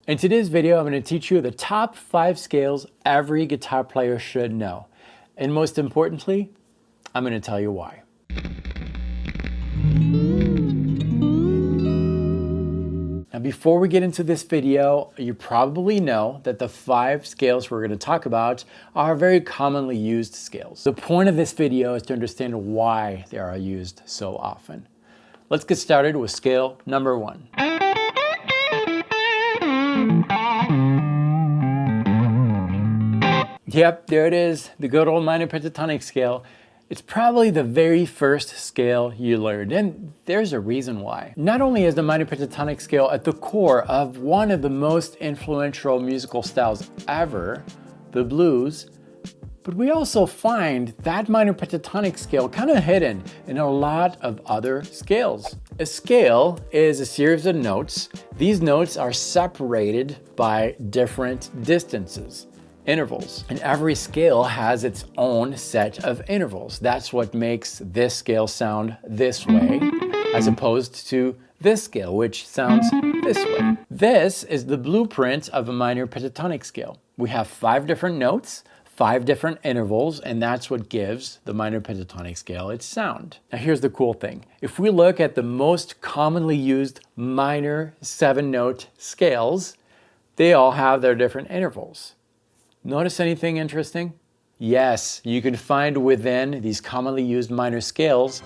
In today's video, I'm going to teach you the top 5 scales every guitar player should know. And most importantly, I'm going to tell you why. Now, before we get into this video, you probably know that the 5 scales we're going to talk about are very commonly used scales. The point of this video is to understand why they are used so often. Let's get started with scale number 1. Yep, there it is, the good old minor pentatonic scale. It's probably the very first scale you learned, and there's a reason why. Not only is the minor pentatonic scale at the core of one of the most influential musical styles ever, the blues, but we also find that minor pentatonic scale kind of hidden in a lot of other scales. A scale is a series of notes. These notes are separated by different distances, intervals, and every scale has its own set of intervals. That's what makes this scale sound this way as opposed to this scale, which sounds this way. This is the blueprint of a minor pentatonic scale. We have 5 different notes, 5 different intervals, and that's what gives the minor pentatonic scale its sound. Now here's the cool thing. If we look at the most commonly used minor 7-note scales, they all have their different intervals. Notice anything interesting? Yes, you can find within these commonly used minor scales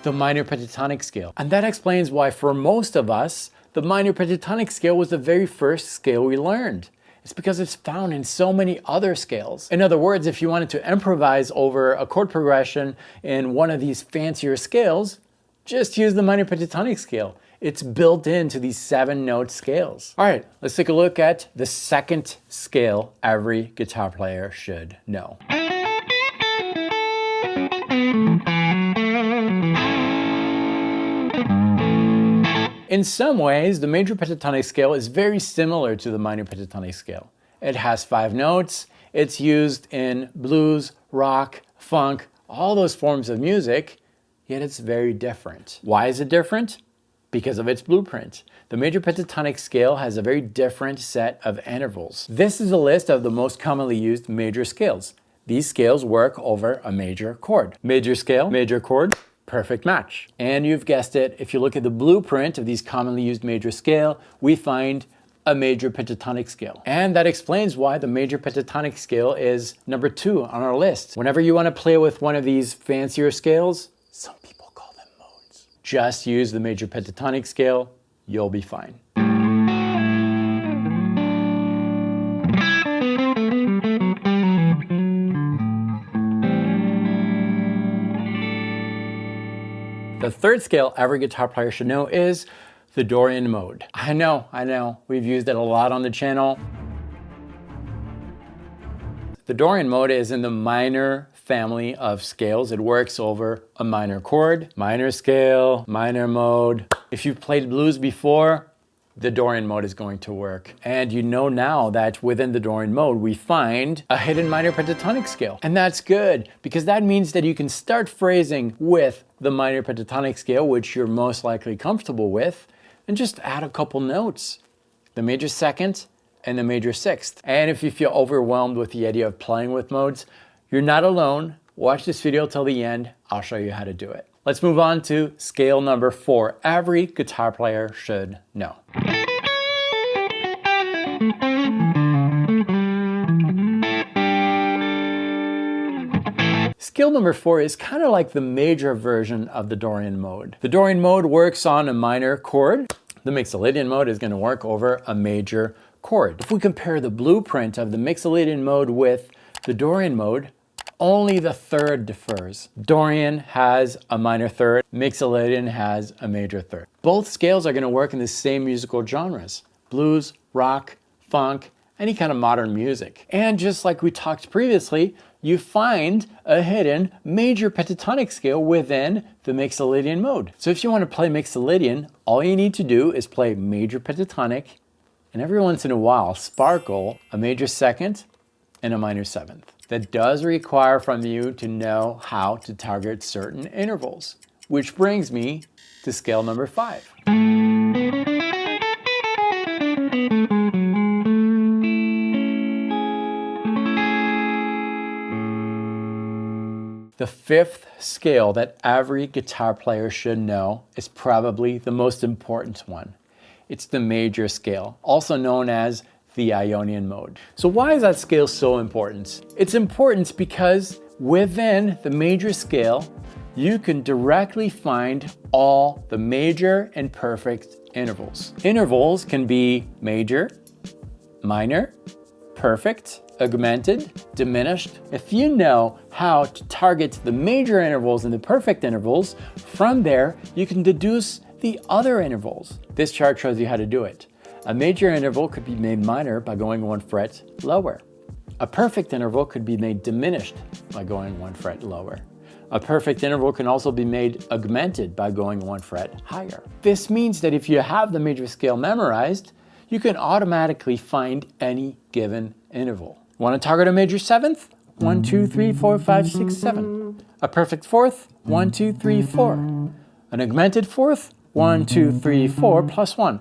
the minor pentatonic scale. And that explains why for most of us, the minor pentatonic scale was the very first scale we learned. It's because it's found in so many other scales. In other words, if you wanted to improvise over a chord progression in one of these fancier scales, just use the minor pentatonic scale. It's built into these 7-note scales. All right, let's take a look at the second scale every guitar player should know. In some ways, the major pentatonic scale is very similar to the minor pentatonic scale. It has 5 notes. It's used in blues, rock, funk, all those forms of music, yet it's very different. Why is it different? Because of its blueprint. The major pentatonic scale has a very different set of intervals. This is a list of the most commonly used major scales. These scales work over a major chord. Major scale, major chord, perfect match. And you've guessed it, if you look at the blueprint of these commonly used major scale, we find a major pentatonic scale. And that explains why the major pentatonic scale is number 2 on our list. Whenever you want to play with one of these fancier scales, some people call them modes. Just use the major pentatonic scale, you'll be fine. The third scale every guitar player should know is the Dorian Mode. I know, we've used it a lot on the channel. The Dorian Mode is in the minor family of scales. It works over a minor chord, minor scale, minor mode. If you've played blues before, the Dorian Mode is going to work. And you know now that within the Dorian Mode, we find a hidden minor pentatonic scale. And that's good, because that means that you can start phrasing with the minor pentatonic scale, which you're most likely comfortable with, and just add a couple notes. The major second and the major sixth. And if you feel overwhelmed with the idea of playing with modes, you're not alone. Watch this video till the end. I'll show you how to do it. Let's move on to scale number 4. Every guitar player should know. Scale number 4 is kind of like the major version of the Dorian Mode. The Dorian Mode works on a minor chord. The Mixolydian Mode is going to work over a major chord. If we compare the blueprint of the Mixolydian Mode with the Dorian Mode, only the third differs. Dorian has a minor third, Mixolydian has a major third. Both scales are going to work in the same musical genres: blues, rock, funk, any kind of modern music. And just like we talked previously, you find a hidden major pentatonic scale within the Mixolydian Mode. So if you want to play Mixolydian, all you need to do is play major pentatonic, and every once in a while sparkle a major second and a minor seventh. That does require from you to know how to target certain intervals, which brings me to scale number 5. The fifth scale that every guitar player should know is probably the most important one. It's the major scale, also known as the Ionian Mode. So why is that scale so important? It's important because within the major scale, you can directly find all the major and perfect intervals. Intervals can be major, minor, perfect, augmented, diminished. If you know how to target the major intervals and the perfect intervals, from there you can deduce the other intervals. This chart shows you how to do it. A major interval could be made minor by going 1 fret lower. A perfect interval could be made diminished by going 1 fret lower. A perfect interval can also be made augmented by going 1 fret higher. This means that if you have the major scale memorized, you can automatically find any given interval. Want to target a major seventh? 1, 2, 3, 4, 5, 6, 7. A perfect fourth? 1, 2, 3, 4. An augmented fourth? 1, 2, 3, 4 plus 1.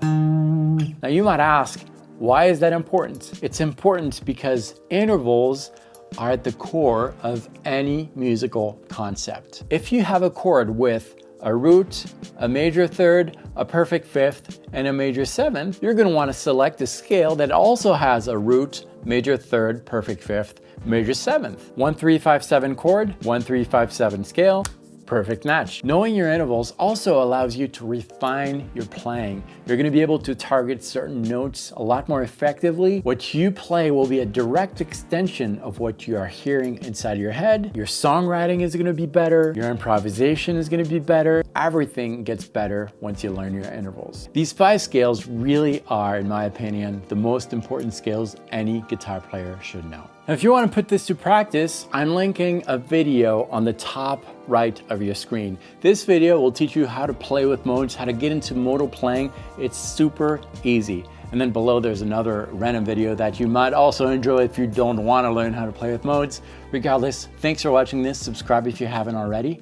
Now you might ask, why is that important? It's important because intervals are at the core of any musical concept. If you have a chord with a root, a major third, a perfect fifth, and a major seventh, you're going to want to select a scale that also has a root, major third, perfect fifth, major seventh. 1, 3, 5, 7 chord, 1, 3, 5, 7 scale. Perfect match. Knowing your intervals also allows you to refine your playing. You're going to be able to target certain notes a lot more effectively. What you play will be a direct extension of what you are hearing inside your head. Your songwriting is going to be better. Your improvisation is going to be better. Everything gets better once you learn your intervals. These 5 scales really are, in my opinion, the most important scales any guitar player should know. Now, if you want to put this to practice, I'm linking a video on the top right of your screen. This video will teach you how to play with modes, how to get into modal playing. It's super easy. And then below there's another random video that you might also enjoy if you don't want to learn how to play with modes. Regardless, thanks for watching this. Subscribe if you haven't already.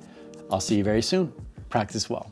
I'll see you very soon. Practice well.